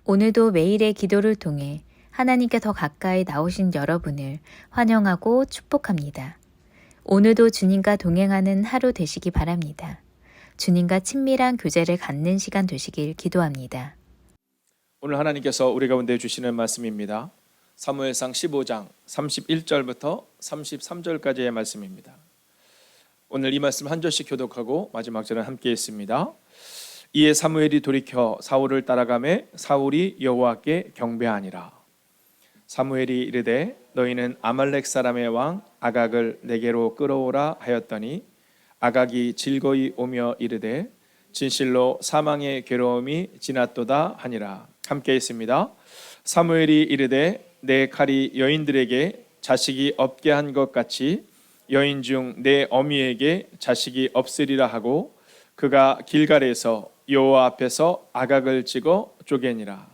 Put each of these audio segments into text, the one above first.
오늘도 매일의 기도를 통해 하나님께 더 가까이 나오신 여러분을 환영하고 축복합니다. 오늘도 주님과 동행하는 하루 되시기 바랍니다. 주님과 친밀한 교제를 갖는 시간 되시길 기도합니다. 오늘 하나님께서 우리 가운데 주시는 말씀입니다. 사무엘상 15장 31절부터 33절까지의 말씀입니다. 오늘 이 말씀 한 절씩 교독하고 마지막 절은 함께 있습니다. 이에 사무엘이 돌이켜 사울을 따라가매 사울이 여호와께 경배하니라. 사무엘이 이르되 너희는 아말렉 사람의 왕 아각을 내게로 끌어오라 하였더니 아각이 즐거이 오며 이르되 진실로 사망의 괴로움이 지났도다 하니라. 함께 있습니다. 사무엘이 이르되 내 칼이 여인들에게 자식이 없게 한 것 같이 여인 중 내 어미에게 자식이 없으리라 하고 그가 길갈에서 여호와 앞에서 아각을 찍어 쪼개니라.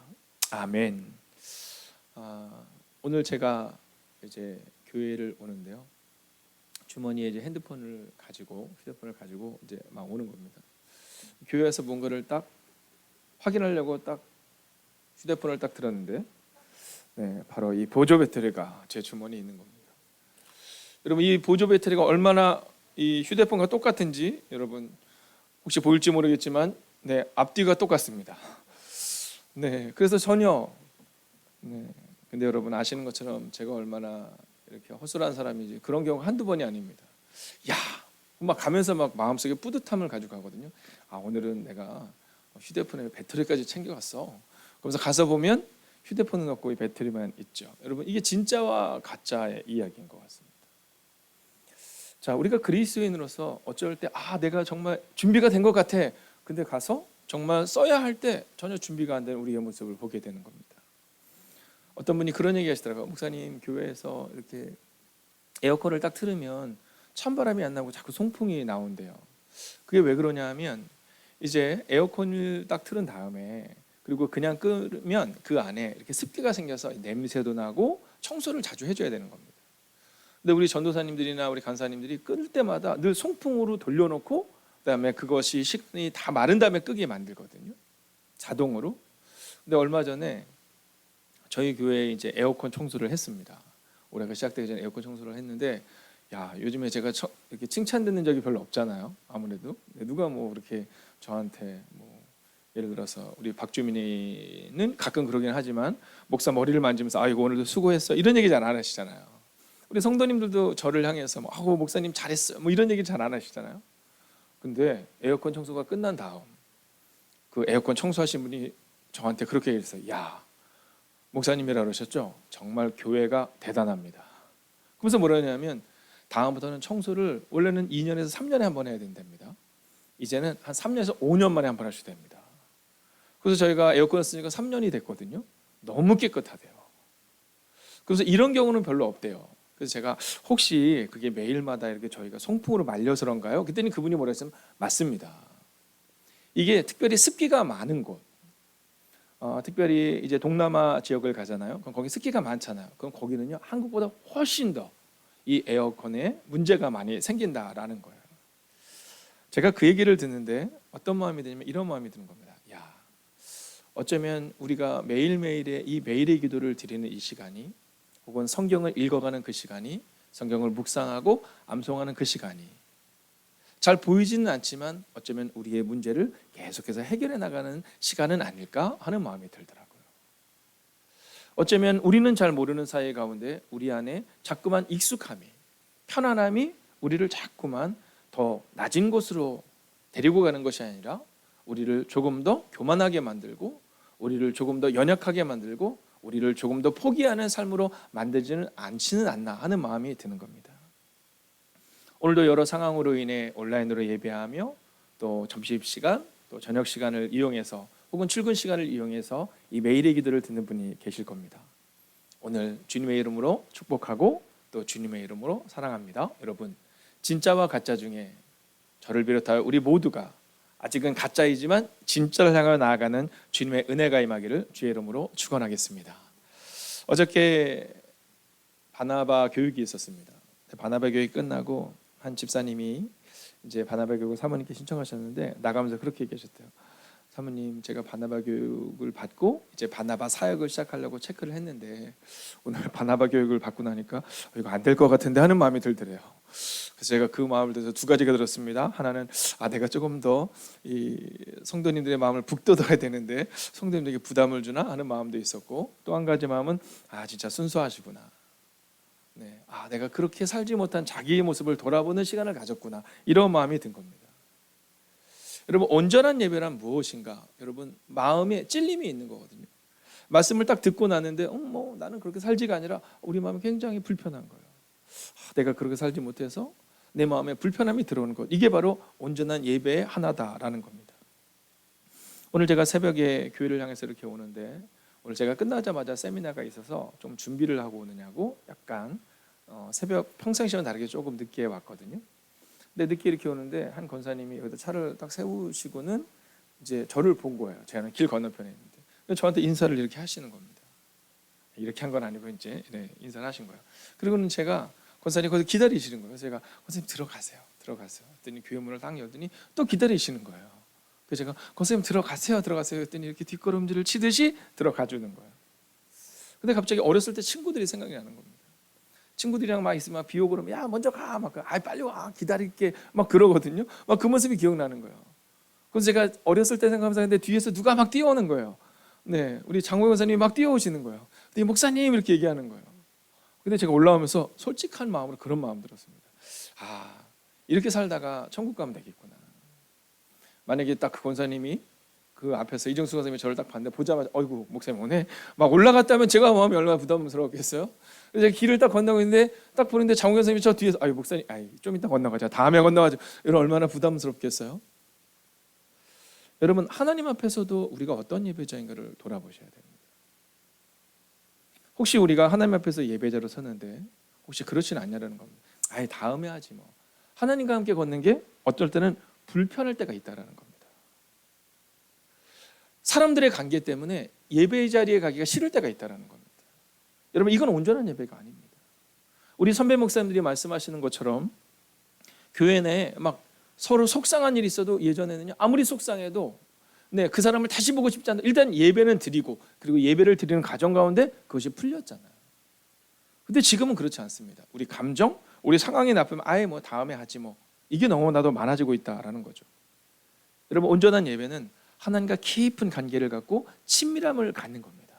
아멘. 오늘 제가 이제 교회를 오는데요. 주머니에 이제 휴대폰을 가지고 이제 막 오는 겁니다. 교회에서 뭔가를 딱 확인하려고 딱 휴대폰을 딱 들었는데, 바로 이 보조 배터리가 제 주머니에 있는 겁니다. 여러분, 이 보조 배터리가 얼마나 이 휴대폰과 똑같은지 여러분 혹시 보일지 모르겠지만, 앞뒤가 똑같습니다. 그래서 전혀, 근데 여러분 아시는 것처럼 제가 얼마나 이렇게 허술한 사람인지 그런 경우가 한두 번이 아닙니다. 막 가면서 막 마음속에 뿌듯함을 가지고 가거든요. 오늘은 내가 휴대폰에 배터리까지 챙겨갔어. 그래서 가서 보면 휴대폰은 없고 이 배터리만 있죠. 여러분, 이게 진짜와 가짜의 이야기인 것 같습니다. 자, 우리가 그리스도인으로서 어쩔 때 내가 정말 준비가 된 것 같아. 근데 가서 정말 써야 할 때 전혀 준비가 안 된 우리의 모습을 보게 되는 겁니다. 어떤 분이 그런 얘기 하시더라고요. 목사님, 교회에서 이렇게 에어컨을 딱 틀으면 찬바람이 안 나고 자꾸 송풍이 나온대요. 그게 왜 그러냐 하면 이제 에어컨을 딱 틀은 다음에 그리고 그냥 끄면 그 안에 이렇게 습기가 생겨서 냄새도 나고 청소를 자주 해줘야 되는 겁니다. 근데 우리 전도사님들이나 우리 간사님들이 끌 때마다 늘 송풍으로 돌려놓고 그다음에 그것이 시간이 다 마른 다음에 끄게 만들거든요. 자동으로. 근데 얼마 전에 저희 교회에 이제 에어컨 청소를 했습니다. 올해가 시작되기 전에 에어컨 청소를 했는데, 요즘에 제가 이렇게 칭찬 듣는 적이 별로 없잖아요. 아무래도 누가 뭐 그렇게 저한테 예를 들어서 우리 박주민이는 가끔 그러긴 하지만 목사 머리를 만지면서 이거 오늘도 수고했어 이런 얘기 잘 안 하시잖아요. 우리 성도님들도 저를 향해서 목사님 잘했어요 이런 얘기 잘 안 하시잖아요. 근데 에어컨 청소가 끝난 다음 그 에어컨 청소하신 분이 저한테 그렇게 얘기했어요. 목사님이라 그러셨죠? 정말 교회가 대단합니다. 그래서 뭐라냐면 다음부터는 청소를 원래는 2년에서 3년에 한 번 해야 된답니다. 이제는 한 3년에서 5년 만에 한 번 하셔도 됩니다. 그래서 저희가 에어컨을 쓰니까 3년이 됐거든요. 너무 깨끗하대요. 그래서 이런 경우는 별로 없대요. 그래서 제가 혹시 그게 매일마다 이렇게 저희가 송풍으로 말려서 그런가요? 그랬더니 그분이 뭐라 했으면 맞습니다. 이게 특별히 습기가 많은 곳, 특별히 이제 동남아 지역을 가잖아요. 그럼 거기 습기가 많잖아요. 그럼 거기는요 한국보다 훨씬 더 이 에어컨에 문제가 많이 생긴다라는 거예요. 제가 그 얘기를 듣는데 어떤 마음이 드냐면 이런 마음이 드는 겁니다. 어쩌면 우리가 매일매일의 이 매일의 기도를 드리는 이 시간이, 혹은 성경을 읽어가는 그 시간이, 성경을 묵상하고 암송하는 그 시간이 잘 보이지는 않지만 어쩌면 우리의 문제를 계속해서 해결해 나가는 시간은 아닐까 하는 마음이 들더라고요. 어쩌면 우리는 잘 모르는 사이 가운데 우리 안에 자꾸만 익숙함이, 편안함이 우리를 자꾸만 더 낮은 곳으로 데리고 가는 것이 아니라 우리를 조금 더 교만하게 만들고, 우리를 조금 더 연약하게 만들고, 우리를 조금 더 포기하는 삶으로 만들지는 않지는 않나 하는 마음이 드는 겁니다. 오늘도 여러 상황으로 인해 온라인으로 예배하며 또 점심시간, 또 저녁시간을 이용해서 혹은 출근 시간을 이용해서 이 매일의 기도를 듣는 분이 계실 겁니다. 오늘 주님의 이름으로 축복하고 또 주님의 이름으로 사랑합니다. 여러분, 진짜와 가짜 중에 저를 비롯하여 우리 모두가 아직은 가짜이지만 진짜를 향하여 나아가는 주님의 은혜가 임하기를 주의 이름으로 축원하겠습니다. 어저께 바나바 교육이 있었습니다. 바나바 교육이 끝나고 한 집사님이 이제 바나바 교육을 사모님께 신청하셨는데 나가면서 그렇게 얘기하셨대요. 사모님, 제가 바나바 교육을 받고 이제 바나바 사역을 시작하려고 체크를 했는데 오늘 바나바 교육을 받고 나니까 이거 안 될 것 같은데 하는 마음이 들더래요. 그래서 제가 그 마음을 들어서 두 가지가 들었습니다. 하나는 내가 조금 더 이 성도님들의 마음을 북돋아야 되는데 성도님들에게 부담을 주나 하는 마음도 있었고, 또 한 가지 마음은 진짜 순수하시구나. 네, 내가 그렇게 살지 못한 자기의 모습을 돌아보는 시간을 가졌구나, 이런 마음이 든 겁니다. 여러분, 온전한 예배란 무엇인가? 여러분, 마음에 찔림이 있는 거거든요. 말씀을 딱 듣고 나는데 나는 그렇게 살지가 아니라 우리 마음이 굉장히 불편한 거예요. 내가 그렇게 살지 못해서 내 마음에 불편함이 들어오는 것, 이게 바로 온전한 예배의 하나다라는 겁니다. 오늘 제가 새벽에 교회를 향해서 이렇게 오는데, 오늘 제가 끝나자마자 세미나가 있어서 좀 준비를 하고 오느냐고 약간 새벽 평상시와는 다르게 조금 늦게 왔거든요. 근데 늦게 이렇게 오는데 한 권사님이 여기다 차를 딱 세우시고는 이제 저를 본 거예요. 제가 길 건너편에 있는데 저한테 인사를 이렇게 하시는 겁니다. 이렇게 한 건 아니고 이제 인사를 하신 거예요. 그리고는 제가 권사님 거기서 기다리시는 거예요. 제가 권사님 들어가세요. 그랬더니 교회 문을 딱 열더니 또 기다리시는 거예요. 그래서 제가 권사님 들어가세요. 그랬더니 이렇게 뒷걸음질을 치듯이 들어가 주는 거예요. 근데 갑자기 어렸을 때 친구들이 생각이 나는 겁니다. 친구들이랑 막 있으면 비 오고 그러면 야 먼저 가, 막 빨리 와, 기다릴게, 막 그러거든요. 막 그 모습이 기억나는 거예요. 그래서 제가 어렸을 때 생각하면서 근데 뒤에서 누가 막 뛰어오는 거예요. 네, 우리 장호영 권사님이 막 뛰어오시는 거예요. 근데 목사님 이렇게 얘기하는 거예요. 근데 제가 올라오면서 솔직한 마음으로 그런 마음 들었습니다. 이렇게 살다가 천국 가면 되겠구나. 만약에 딱 그 권사님이 그 앞에서 이정수 권사님이 저를 딱 봤는데 보자마자 어이구 목사님 오네 막 올라갔다면 제가 마음이 얼마나 부담스러웠겠어요. 그래서 제가 길을 딱 건너고 있는데 딱 보는데 장호 권사님이 저 뒤에서 목사님 좀 이따 건너가자, 다음에 건너가자, 이런 얼마나 부담스럽겠어요. 여러분, 하나님 앞에서도 우리가 어떤 예배자인가를 돌아보셔야 됩니다. 혹시 우리가 하나님 앞에서 예배자로 서는데 혹시 그렇지는 않냐라는 겁니다. 다음에 하지 뭐. 하나님과 함께 걷는 게 어떨 때는 불편할 때가 있다라는 겁니다. 사람들의 관계 때문에 예배 자리에 가기가 싫을 때가 있다라는 겁니다. 여러분, 이건 온전한 예배가 아닙니다. 우리 선배 목사님들이 말씀하시는 것처럼 교회 내에 막 서로 속상한 일이 있어도 예전에는요, 아무리 속상해도 그 사람을 다시 보고 싶지 않다. 일단 예배는 드리고, 그리고 예배를 드리는 과정 가운데 그것이 풀렸잖아요. 근데 지금은 그렇지 않습니다. 우리 감정, 우리 상황이 나쁘면 뭐 다음에 하지 뭐, 이게 너무나도 많아지고 있다라는 거죠. 여러분, 온전한 예배는 하나님과 깊은 관계를 갖고 친밀함을 갖는 겁니다.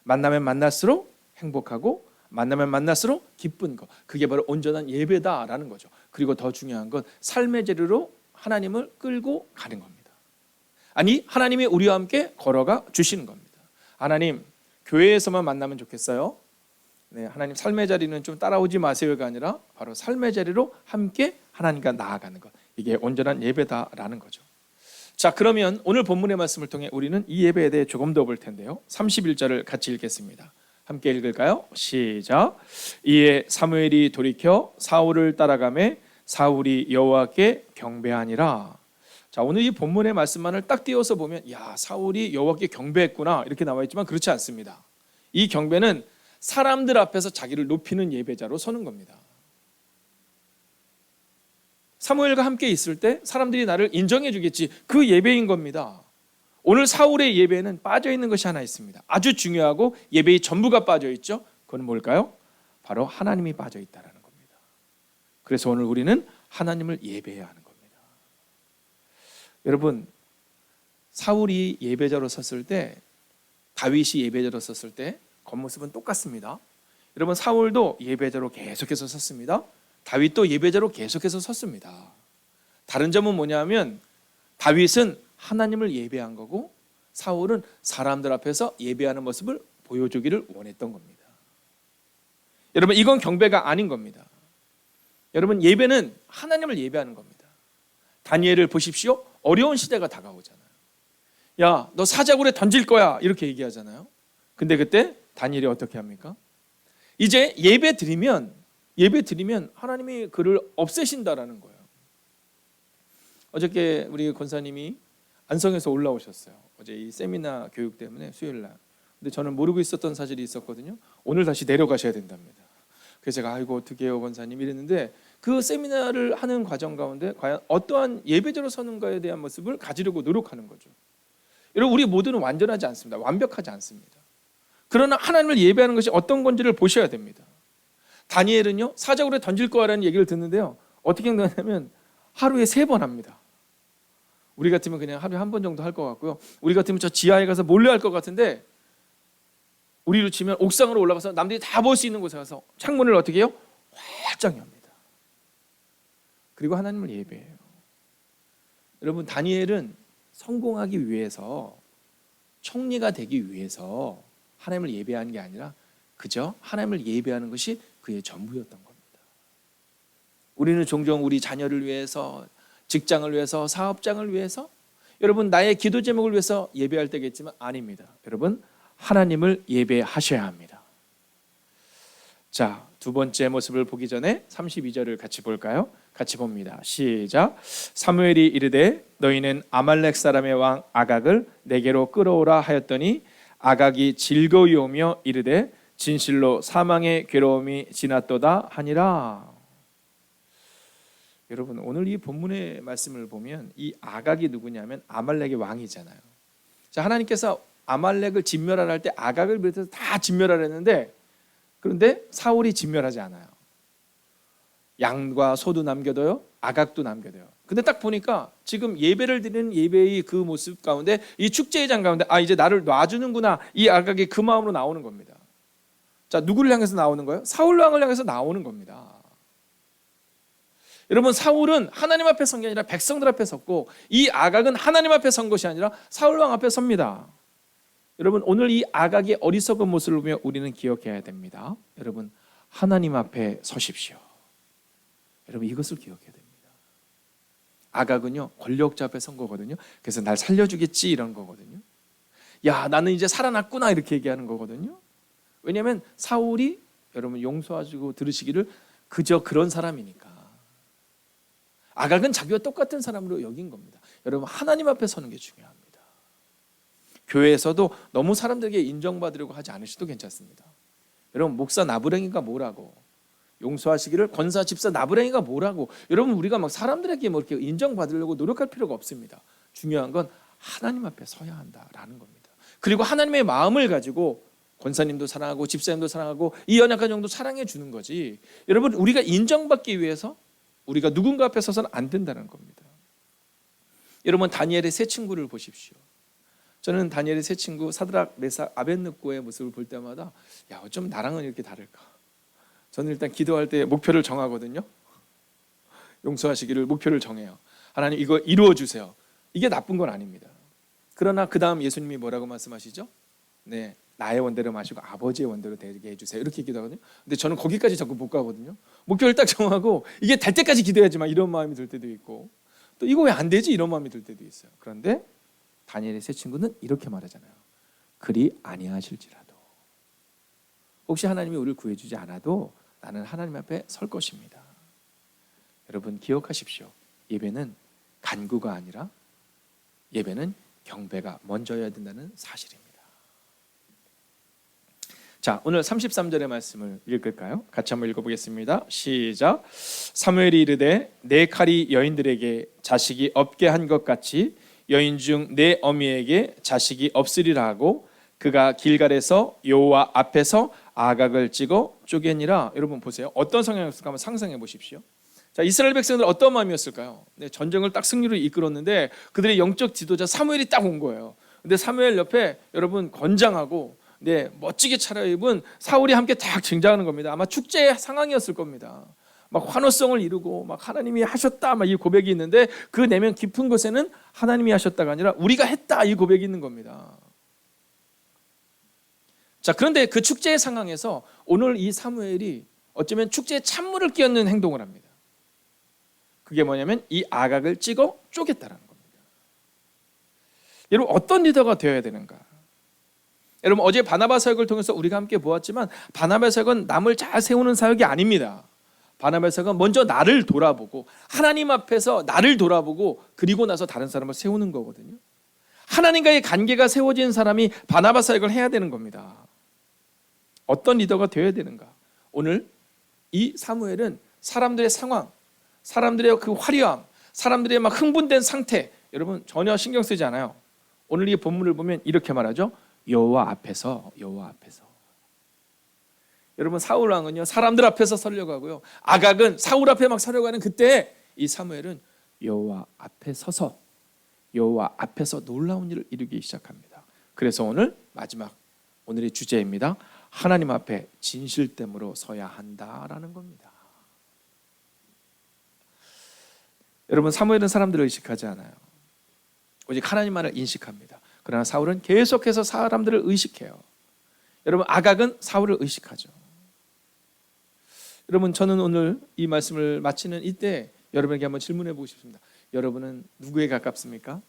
만나면 만날수록 행복하고 만나면 만날수록 기쁜 것, 그게 바로 온전한 예배다라는 거죠. 그리고 더 중요한 건 삶의 재료로 하나님을 끌고 가는 겁니다. 하나님이 우리와 함께 걸어가 주시는 겁니다. 하나님, 교회에서만 만나면 좋겠어요. 하나님 삶의 자리는 좀 따라오지 마세요가 아니라 바로 삶의 자리로 함께 하나님과 나아가는 것, 이게 온전한 예배다라는 거죠. 자, 그러면 오늘 본문의 말씀을 통해 우리는 이 예배에 대해 조금 더 볼 텐데요. 31절을 같이 읽겠습니다. 함께 읽을까요? 시작. 이에 사무엘이 돌이켜 사울을 따라가매 사울이 여호와께 경배하니라. 자, 오늘 이 본문의 말씀만을 딱 띄워서 보면 사울이 여호와께 경배했구나 이렇게 나와 있지만 그렇지 않습니다. 이 경배는 사람들 앞에서 자기를 높이는 예배자로 서는 겁니다. 사무엘과 함께 있을 때 사람들이 나를 인정해 주겠지, 그 예배인 겁니다. 오늘 사울의 예배에는 빠져 있는 것이 하나 있습니다. 아주 중요하고 예배의 전부가 빠져 있죠. 그건 뭘까요? 바로 하나님이 빠져 있다는 겁니다. 그래서 오늘 우리는 하나님을 예배해야 하는 겁니다. 여러분, 사울이 예배자로 섰을 때, 다윗이 예배자로 섰을 때 겉모습은 똑같습니다. 여러분, 사울도 예배자로 계속해서 섰습니다. 다윗도 예배자로 계속해서 섰습니다. 다른 점은 뭐냐면 다윗은 하나님을 예배한 거고 사울은 사람들 앞에서 예배하는 모습을 보여주기를 원했던 겁니다. 여러분, 이건 경배가 아닌 겁니다. 여러분, 예배는 하나님을 예배하는 겁니다. 다니엘을 보십시오. 어려운 시대가 다가오잖아요. 야, 너 사자굴에 던질 거야, 이렇게 얘기하잖아요. 근데 그때 다니엘이 어떻게 합니까? 이제 예배 드리면 하나님이 그를 없애신다라는 거예요. 어저께 우리 권사님이 안성에서 올라오셨어요. 어제 이 세미나 교육 때문에 수요일 날. 근데 저는 모르고 있었던 사실이 있었거든요. 오늘 다시 내려가셔야 된답니다. 그래서 제가 어떻게 해요 권사님 이랬는데, 그 세미나를 하는 과정 가운데 과연 어떠한 예배자로 서는가에 대한 모습을 가지려고 노력하는 거죠. 여러분, 우리 모두는 완전하지 않습니다. 완벽하지 않습니다. 그러나 하나님을 예배하는 것이 어떤 건지를 보셔야 됩니다. 다니엘은요, 사자굴에 던질 거라는 얘기를 듣는데요, 어떻게 하냐면 하루에 3번 합니다. 우리 같으면 그냥 하루에 1번 정도 할 것 같고요. 우리 같으면 저 지하에 가서 몰래 할 것 같은데, 우리로 치면 옥상으로 올라가서 남들이 다 볼 수 있는 곳에 가서 창문을 어떻게 해요? 활짝 엽니다. 그리고 하나님을 예배해요. 여러분, 다니엘은 성공하기 위해서, 총리가 되기 위해서 하나님을 예배하는 게 아니라 그저 하나님을 예배하는 것이 그의 전부였던 겁니다. 우리는 종종 우리 자녀를 위해서, 직장을 위해서, 사업장을 위해서, 여러분 나의 기도 제목을 위해서 예배할 때겠지만 아닙니다. 여러분, 하나님을 예배하셔야 합니다. 자, 두 번째 모습을 보기 전에 32절을 같이 볼까요? 같이 봅니다. 시작. 사무엘이 이르되 너희는 아말렉 사람의 왕 아각을 내게로 끌어오라 하였더니 아각이 즐거이오며 이르되 진실로 사망의 괴로움이 지났도다 하니라. 여러분, 오늘 이 본문의 말씀을 보면 이 아각이 누구냐면 아말렉의 왕이잖아요. 자, 하나님께서 아말렉을 진멸하라 할 때 아각을 비롯해서 다 진멸하라 했는데, 그런데 사울이 진멸하지 않아요. 양과 소도 남겨둬요, 아각도 남겨둬요. 근데 딱 보니까 지금 예배를 드리는 예배의 그 모습 가운데, 이 축제의장 가운데 이제 나를 놔주는구나, 이 아각이 그 마음으로 나오는 겁니다. 자, 누구를 향해서 나오는 거예요? 사울 왕을 향해서 나오는 겁니다. 여러분, 사울은 하나님 앞에 선 게 아니라 백성들 앞에 섰고, 이 아각은 하나님 앞에 선 것이 아니라 사울 왕 앞에 섭니다. 여러분, 오늘 이 아각의 어리석은 모습을 보며 우리는 기억해야 됩니다. 여러분, 하나님 앞에 서십시오. 여러분, 이것을 기억해야 됩니다. 아각은요, 권력자 앞에 선 거거든요. 그래서 날 살려주겠지 이런 거거든요. 야, 나는 이제 살아났구나 이렇게 얘기하는 거거든요. 왜냐하면 사울이, 여러분 용서하시고 들으시기를, 그저 그런 사람이니까. 아각은 자기와 똑같은 사람으로 여긴 겁니다. 여러분, 하나님 앞에 서는 게 중요합니다. 교회에서도 너무 사람들에게 인정받으려고 하지 않으셔도 괜찮습니다. 여러분, 목사 나부랭이가 뭐라고, 용서하시기를 권사 집사 나부랭이가 뭐라고, 여러분 우리가 막 사람들에게 뭐 이렇게 인정받으려고 노력할 필요가 없습니다. 중요한 건 하나님 앞에 서야 한다라는 겁니다. 그리고 하나님의 마음을 가지고 권사님도 사랑하고 집사님도 사랑하고 이 연약한 정도 사랑해 주는 거지, 여러분 우리가 인정받기 위해서 우리가 누군가 앞에 서서는 안 된다는 겁니다. 여러분, 다니엘의 세 친구를 보십시오. 저는 다니엘의 세 친구 사드락, 메삭, 아벳느고의 모습을 볼 때마다, 야, 어쩜 나랑은 이렇게 다를까. 저는 일단 기도할 때 목표를 정하거든요. 용서하시기를 목표를 정해요. 하나님, 이거 이루어 주세요. 이게 나쁜 건 아닙니다. 그러나 그 다음 예수님이 뭐라고 말씀하시죠? 네, 나의 원대로 마시고 아버지의 원대로 되게 해주세요, 이렇게 기도하거든요. 근데 저는 거기까지 자꾸 못 가거든요. 목표를 딱 정하고 이게 될 때까지 기도해야지만 이런 마음이 들 때도 있고, 또 이거 왜 안 되지 이런 마음이 들 때도 있어요. 그런데 다니엘의 세 친구는 이렇게 말하잖아요. 그리 아니하실지라도, 혹시 하나님이 우리를 구해주지 않아도 나는 하나님 앞에 설 것입니다. 여러분, 기억하십시오. 예배는 간구가 아니라 예배는 경배가 먼저여야 된다는 사실입니다. 자, 오늘 33절의 말씀을 읽을까요? 같이 한번 읽어보겠습니다. 시작. 사무엘이 이르되 내 칼이 여인들에게 자식이 없게 한 것 같이 여인 중 내 어미에게 자식이 없으리라 하고 그가 길갈에서 여호와 앞에서 아각을 찍어 쪼개니라. 여러분 보세요. 어떤 성향이었을까 한번 상상해 보십시오. 자, 이스라엘 백성들 어떤 마음이었을까요? 네, 전쟁을 딱 승리로 이끌었는데 그들의 영적 지도자 사무엘이 딱 온 거예요. 근데 사무엘 옆에 여러분 건장하고 네, 멋지게 차려입은 사울이 함께 딱 등장하는 겁니다. 아마 축제의 상황이었을 겁니다. 막 환호성을 이루고 막 하나님이 하셨다 막 이 고백이 있는데, 그 내면 깊은 곳에는 하나님이 하셨다가 아니라 우리가 했다 이 고백이 있는 겁니다. 자, 그런데 그 축제의 상황에서 오늘 이 사무엘이 어쩌면 축제에 찬물을 끼얹는 행동을 합니다. 그게 뭐냐면 이 아각을 찍어 쪼갰다는 겁니다. 여러분, 어떤 리더가 되어야 되는가? 여러분, 어제 바나바 사역을 통해서 우리가 함께 보았지만 바나바 사역은 남을 잘 세우는 사역이 아닙니다. 바나바 사역은 먼저 나를 돌아보고 하나님 앞에서 나를 돌아보고 그리고 나서 다른 사람을 세우는 거거든요. 하나님과의 관계가 세워진 사람이 바나바 사역을 해야 되는 겁니다. 어떤 리더가 되어야 되는가? 오늘 이 사무엘은 사람들의 상황, 사람들의 그 화려함, 사람들의 막 흥분된 상태, 여러분 전혀 신경 쓰지 않아요. 오늘 이 본문을 보면 이렇게 말하죠. 여호와 앞에서, 여호와 앞에서. 여러분 사울 왕은요 사람들 앞에서 서려고 하고요, 아각은 사울 앞에 막 서려고 하는 그때 이 사무엘은 여호와 앞에 서서 여호와 앞에서 놀라운 일을 이루기 시작합니다. 그래서 오늘 마지막 오늘의 주제입니다. 하나님 앞에 진실됨으로 서야 한다라는 겁니다. 여러분 사무엘은 사람들을 의식하지 않아요. 오직 하나님만을 인식합니다. 그러나 사울은 계속해서 사람들을 의식해요. 여러분 아각은 사울을 의식하죠. 여러분 저는 오늘 이 말씀을 마치는 이때 여러분에게 한번 질문해 보고 싶습니다. 여러분은 누구에 가깝습니까?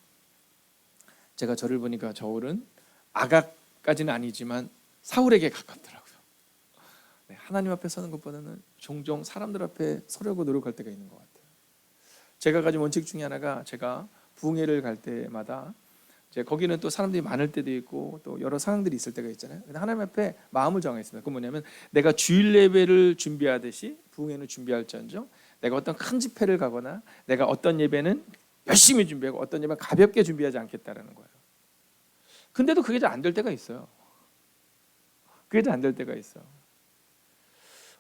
제가 저를 보니까 저울은 아각까지는 아니지만 사울에게 가깝더라고요. 네, 하나님 앞에 서는 것보다는 종종 사람들 앞에 서려고 노력할 때가 있는 것 같아요. 제가 가진 원칙 중에 하나가 제가 부흥회를 갈 때마다 이제 거기는 또 사람들이 많을 때도 있고 또 여러 상황들이 있을 때가 있잖아요. 근데 하나님 앞에 마음을 정했습니다. 그건 뭐냐면 내가 주일 예배를 준비하듯이 부흥회는 준비할지언정 내가 어떤 큰 집회를 가거나 내가 어떤 예배는 열심히 준비하고 어떤 예배는 가볍게 준비하지 않겠다라는 거예요. 근데도 그게 잘 안 될 때가 있어요. 그게 잘 안 될 때가 있어.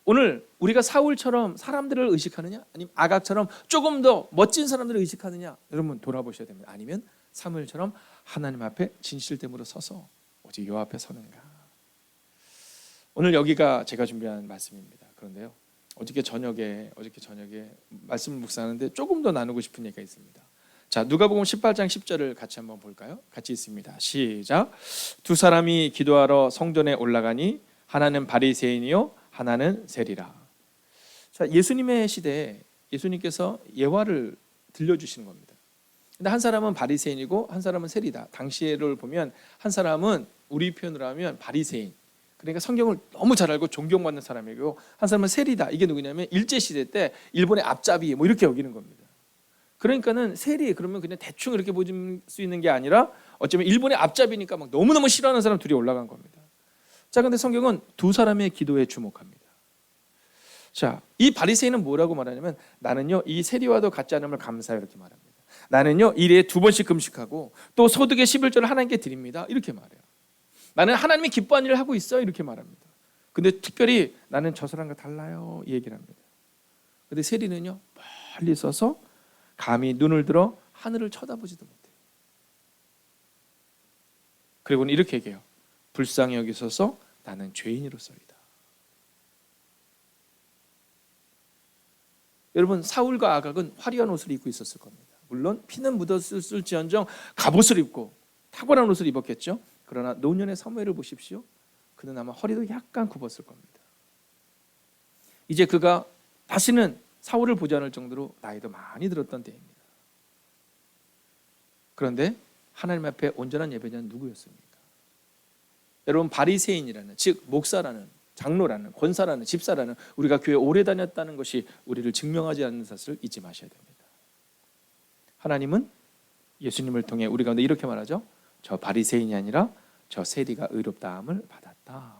오늘 우리가 사울처럼 사람들을 의식하느냐 아니면 아각처럼 조금 더 멋진 사람들을 의식하느냐 여러분 돌아보셔야 됩니다. 아니면 사무엘처럼 하나님 앞에 진실됨으로 서서 오직 여호와 앞에 서는가. 오늘 여기가 제가 준비한 말씀입니다. 그런데요 어저께 저녁에 말씀을 묵상하는데 조금 더 나누고 싶은 얘기가 있습니다. 자, 누가복음 18장 10절을 같이 한번 볼까요? 같이 있습니다. 시작. 두 사람이 기도하러 성전에 올라가니 하나는 바리새인이요 하나는 세리라. 자, 예수님의 시대에 예수님께서 예화를 들려주시는 겁니다. 근데 한 사람은 바리새인이고 한 사람은 세리다. 당시를 보면 한 사람은 우리 표현으로 하면 바리새인, 그러니까 성경을 너무 잘 알고 존경받는 사람이고, 한 사람은 세리다. 이게 누구냐면 일제시대 때 일본의 앞잡이 뭐 이렇게 여기는 겁니다. 그러니까는 세리 그러면 그냥 대충 이렇게 보실 수 있는 게 아니라 어쩌면 일본의 앞잡이니까 막 너무너무 싫어하는 사람 둘이 올라간 겁니다. 자, 근데 성경은 두 사람의 기도에 주목합니다. 자, 이 바리새인은 뭐라고 말하냐면 나는요 이 세리와도 같지 않음을 감사해요 이렇게 말합니다. 나는요 일에 2번씩 금식하고 또 소득의 11조를 하나님께 드립니다 이렇게 말해요. 나는 하나님이 기뻐하는 일을 하고 있어 이렇게 말합니다. 근데 특별히 나는 저 사람과 달라요 이 얘기를 합니다. 근데 세리는요 멀리 서서 감히 눈을 들어 하늘을 쳐다보지도 못해요. 그리고는 이렇게 얘기해요. 불쌍히 여기소서 나는 죄인으로서이다. 여러분 사울과 아각은 화려한 옷을 입고 있었을 겁니다. 물론 피는 묻었을지언정 갑옷을 입고 탁월한 옷을 입었겠죠. 그러나 노년의 사무엘을 보십시오. 그는 아마 허리도 약간 굽었을 겁니다. 이제 그가 다시는 사울을 보지 않을 정도로 나이도 많이 들었던 때입니다. 그런데 하나님 앞에 온전한 예배자는 누구였습니까? 여러분 바리새인이라는, 즉 목사라는, 장로라는, 권사라는, 집사라는 우리가 교회 오래 다녔다는 것이 우리를 증명하지 않는 사실을 잊지 마셔야 됩니다. 하나님은 예수님을 통해 우리 가운데 이렇게 말하죠. 저 바리새인이 아니라 저 세리가 의롭다함을 받았다.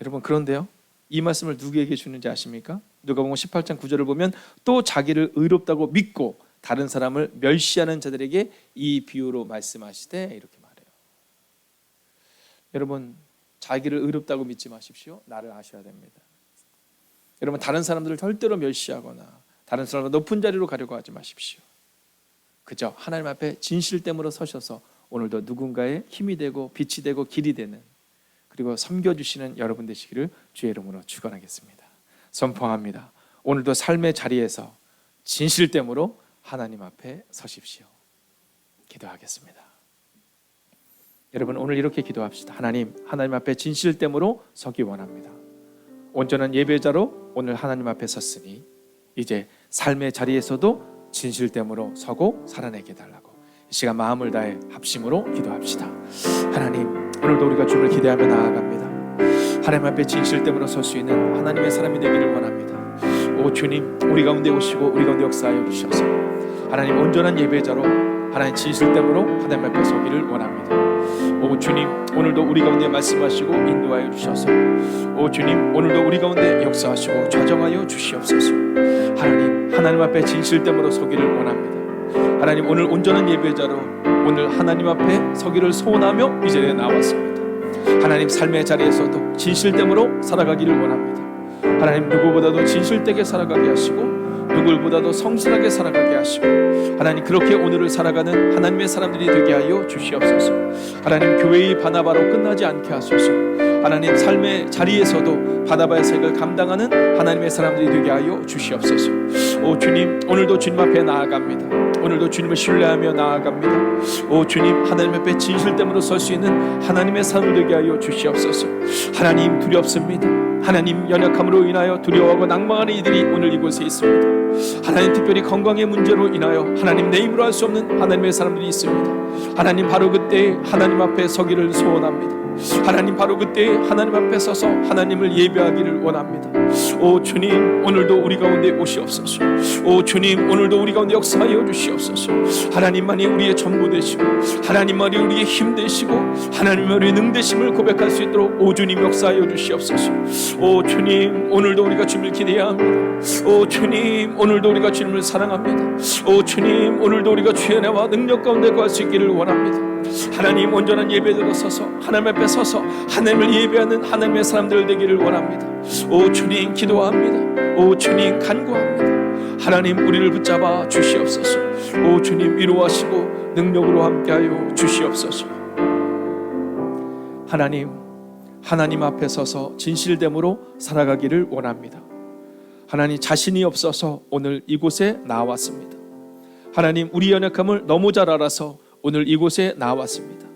여러분 그런데요 이 말씀을 누구에게 주는지 아십니까? 누가복음 18장 9절을 보면 또 자기를 의롭다고 믿고 다른 사람을 멸시하는 자들에게 이 비유로 말씀하시되 이렇게 말해요. 여러분 자기를 의롭다고 믿지 마십시오. 나를 아셔야 됩니다. 여러분 다른 사람들을 절대로 멸시하거나 다른 사람을 높은 자리로 가려고 하지 마십시오. 그저 하나님 앞에 진실됨으로 서셔서 오늘도 누군가의 힘이 되고 빛이 되고 길이 되는, 그리고 섬겨주시는 여러분 되시기를 주의 이름으로 축원하겠습니다. 선포합니다. 오늘도 삶의 자리에서 진실됨으로 하나님 앞에 서십시오. 기도하겠습니다. 여러분 오늘 이렇게 기도합시다. 하나님 앞에 진실됨으로 서기 원합니다. 온전한 예배자로 오늘 하나님 앞에 섰으니 이제 삶의 자리에서도 진실됨으로 서고 살아내게 달라고 이 시간 마음을 다해 합심으로 기도합시다. 하나님 오늘도 우리가 주님을 기대하며 나아갑니다. 하나님 앞에 진실됨으로 설 수 있는 하나님의 사람이 되기를 원합니다. 오 주님 우리 가운데 오시고 우리 가운데 역사하여 주셔서 하나님 온전한 예배자로 하나님 진실됨으로 하나님 앞에 서기를 원합니다. 오 오 주님, 오늘도 우리 가운데 말씀하시고 인도하여 주셔서 오 주님, 오늘도 우리 가운데 역사하시고 좌정하여 주시옵소서. 하나님 앞에 진실됨으로 서기를 원합니다. 하나님, 오늘 온전한 예배자로 오늘 하나님 앞에 서기를 소원하며 이 자리에 나왔습니다. 하나님, 삶의 자리에서도 진실됨으로 살아가기를 원합니다. 하나님, 누구보다도 진실되게 살아가게 하시고 누구보다도 성실하게 살아가게 하시고 하나님, 그렇게 오늘을 살아가는 하나님의 사람들이 되게 하여 주시옵소서. 하나님, 교회의 바나바로 끝나지 않게 하소서. 하나님, 삶의 자리에서도 바나바의 색을 감당하는 하나님의 사람들이 되게 하여 주시옵소서. 오 주님, 오늘도 주님 앞에 나아갑니다. 오늘도 주님을 신뢰하며 나아갑니다. 오 주님, 하나님 앞에 진실됨으로 설 수 있는 하나님의 사람들 되게 하여 주시옵소서. 하나님, 두렵습니다. 하나님, 연약함으로 인하여 두려워하고 낭망하는 이들이 오늘 이곳에 있습니다. 하나님, 특별히 건강의 문제로 인하여 하나님 내 힘으로 할 수 없는 하나님의 사람들이 있습니다. 하나님, 바로 그때 하나님 앞에 서기를 소원합니다. 하나님, 바로 그때 하나님 앞에 서서 하나님을 예배하기를 원합니다. 오 주님, 오늘도 우리 가운데 오시옵소서. 오 주님, 오늘도 우리 가운데 역사하여 주시옵소서. 하나님만이 우리의 전부 되시고 하나님만이 우리의 힘 되시고 하나님만이 우리의 능되심을 고백할 수 있도록 오 주님 역사하여 주시옵소서. 오 주님, 오늘도 우리가 주님을 기대해야 합니다. 오 주님, 오늘도 우리가 주님을 사랑합니다. 오 주님, 오늘도 우리가 주의 은혜와 능력 가운데 거할 수 있기를 원합니다. 하나님, 온전한 예배대로 서서 하나님 앞에 서서 하나님을 예배하는 하나님의 사람들 되기를 원합니다. 오 주님, 기도합니다. 오 주님, 간구합니다. 하나님, 우리를 붙잡아 주시옵소서. 오 주님, 위로하시고 능력으로 함께하여 주시옵소서. 하나님 앞에 서서 진실됨으로 살아가기를 원합니다. 하나님, 자신이 없어서 오늘 이곳에 나왔습니다. 하나님, 우리 연약함을 너무 잘 알아서 오늘 이곳에 나왔습니다.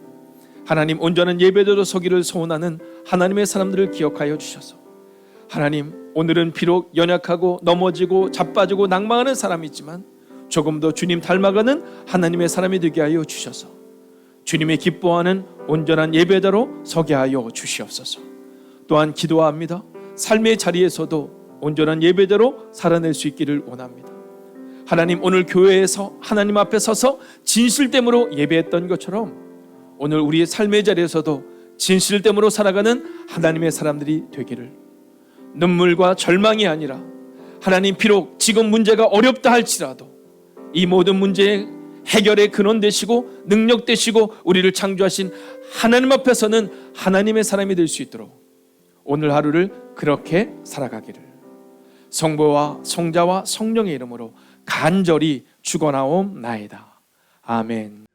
하나님, 온전한 예배대로 서기를 소원하는 하나님의 사람들을 기억하여 주셔서 하나님, 오늘은 비록 연약하고 넘어지고 자빠지고 낭망하는 사람이지만 조금 더 주님 닮아가는 하나님의 사람이 되게 하여 주셔서 주님의 기뻐하는 온전한 예배대로 서게 하여 주시옵소서. 또한 기도합니다. 삶의 자리에서도 온전한 예배대로 살아낼 수 있기를 원합니다. 하나님, 오늘 교회에서 하나님 앞에 서서 진실됨으로 예배했던 것처럼 오늘 우리의 삶의 자리에서도 진실됨으로 살아가는 하나님의 사람들이 되기를, 눈물과 절망이 아니라 하나님, 비록 지금 문제가 어렵다 할지라도 이 모든 문제의 해결의 근원 되시고 능력 되시고 우리를 창조하신 하나님 앞에서는 하나님의 사람이 될 수 있도록 오늘 하루를 그렇게 살아가기를 성부와 성자와 성령의 이름으로 간절히 축원하옵나이다. 아멘.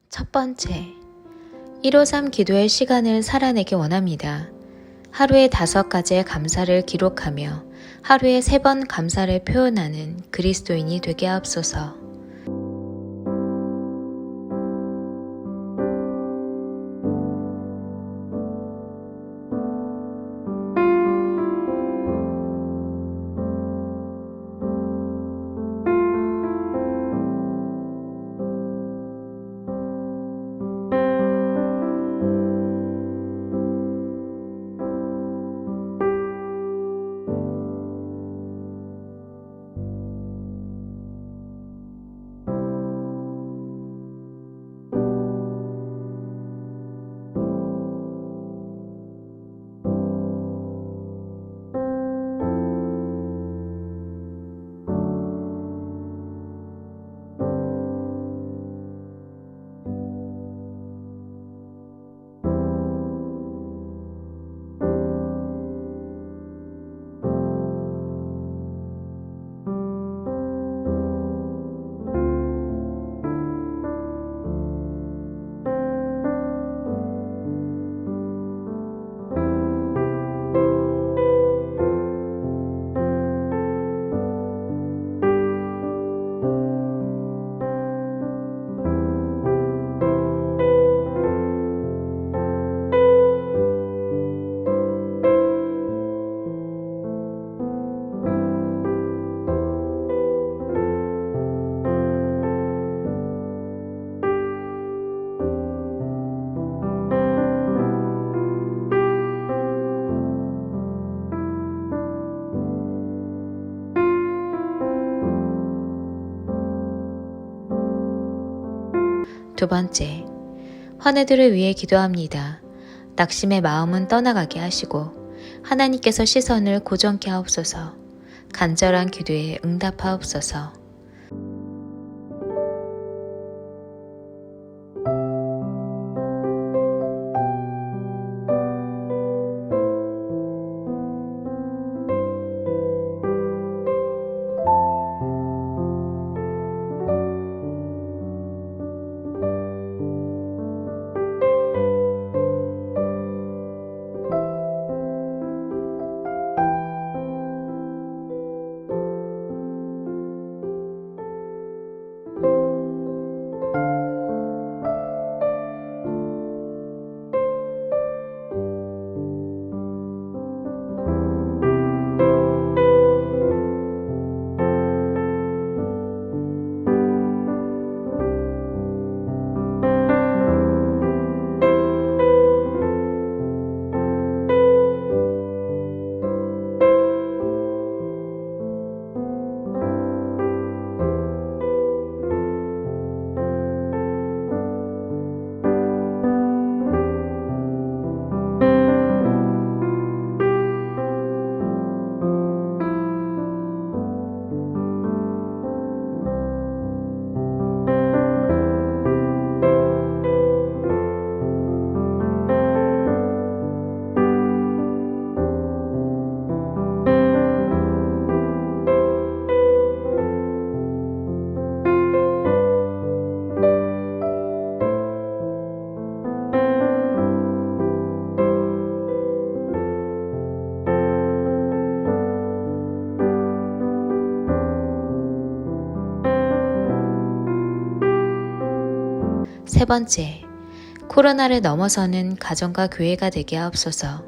첫 번째, 153 기도의 시간을 살아내기 원합니다. 하루에 5가지의 감사를 기록하며 하루에 3번 감사를 표현하는 그리스도인이 되게 하옵소서. 두 번째, 헌혜들을 위해 기도합니다. 낙심의 마음은 떠나가게 하시고 하나님께서 시선을 고정케 하옵소서. 간절한 기도에 응답하옵소서. 세 번째, 코로나를 넘어서는 가정과 교회가 되게 하옵소서.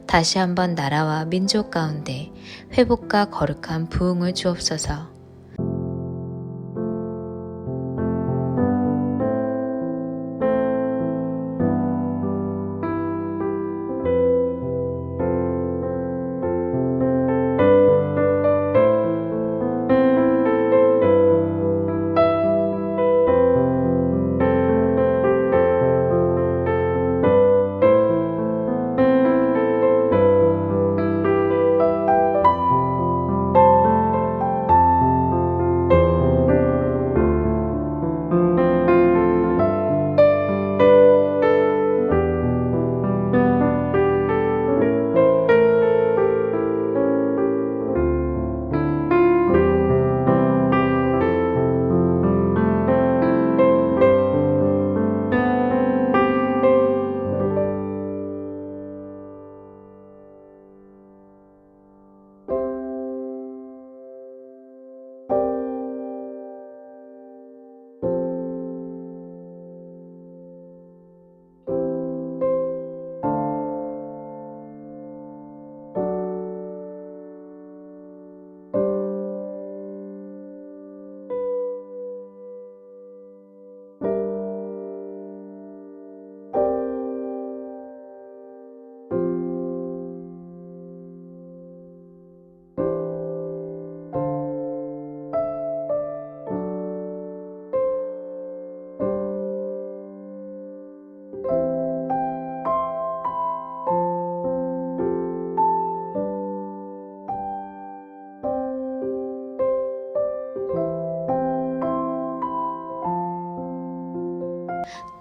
다시 한번 나라와 민족 가운데 회복과 거룩한 부흥을 주옵소서.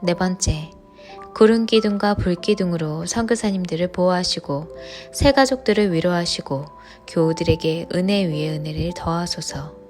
네 번째, 구름 기둥과 불 기둥으로 선교사님들을 보호하시고 새 가족들을 위로하시고 교우들에게 은혜 위에 은혜를 더하소서.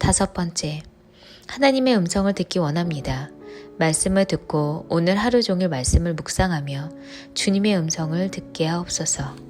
5번째, 하나님의 음성을 듣기 원합니다. 말씀을 듣고 오늘 하루 종일 말씀을 묵상하며 주님의 음성을 듣게 하옵소서.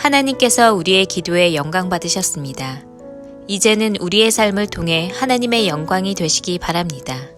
하나님께서 우리의 기도에 영광 받으셨습니다. 이제는 우리의 삶을 통해 하나님의 영광이 되시기 바랍니다.